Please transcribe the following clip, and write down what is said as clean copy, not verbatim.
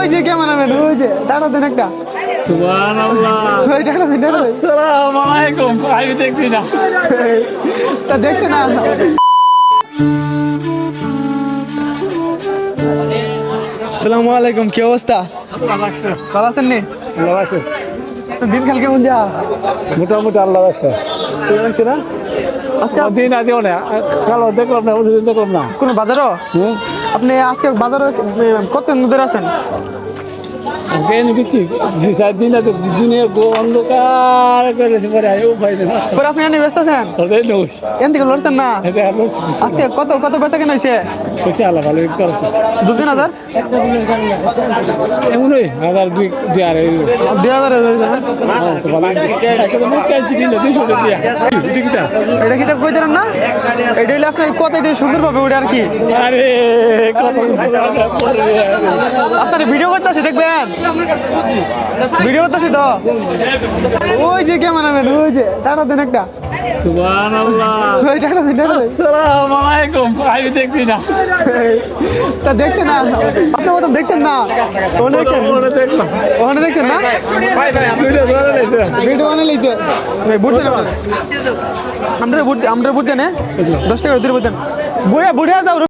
ওই যে ক্যামেরাম্যান ওই যে টাটা দেন একটা। সুবহানাল্লাহ। ওই টাটা দেন টাটা দেন। আসসালামু আলাইকুম। আমি দেখছি না। তা দেখছে না। আসসালামু আলাইকুম, কি অবস্থা? ভালো আছেন নি? দিন কাল কেমন যা? মোটামুটি আল্লাহ রাখছে। ঠিক আছে না? আজকে দিন আদিও না, কালো দেখলাম না, ওদিন দেখলাম না। কোনো বাজারও? আপনি আজকে বাজারে কত ধরে আছেন? কেন কিছু দুই চার দিন আছে, দিনে অন্ধকার করে পরে উপায় না। পরে আপনি এনে ব্যস্ত আছেন? ওদের নই। এন থেকে লড়তেন না? আজকে কত কত বেচা কেন হয়েছে? পয়সা আল্লাহ ভালো করছে। 2-3 হাজার? এমনই হাজার দুই দুই আড়াই। 2,000 হয়েছে না? তো ভালো একটা মুখ কাইছি কিনা 200 টাকা দিয়া। এটা কি তো কই দেন না? এটা হইলে আপনার কত এটা সুন্দর পাবে ওটা আর কি। আরে কত আপনার ভিডিও করতেছি দেখবেন, ভিডিও করতেছি তো। ওই যে ক্যামেরাম্যান ওই যে টাটা দেন একটা। সুবহানাল্লাহ। ওই টাটা দেন টাটা দেন। আসসালামু আলাইকুম। আমি দেখছি না। তা দেখছেন না? আপনি প্রথম দেখছেন না? ওখানে দেখছেন? দেখলাম। ওখানে দেখছেন না? ভিডিও ধরে নিয়েছে। ভিডিও বানিয়ে লিখছে বুট দেন আমার। আমরা বুট দেন 10 টাকা দিয়ে বুট দেন। বুড়িয়া যাও।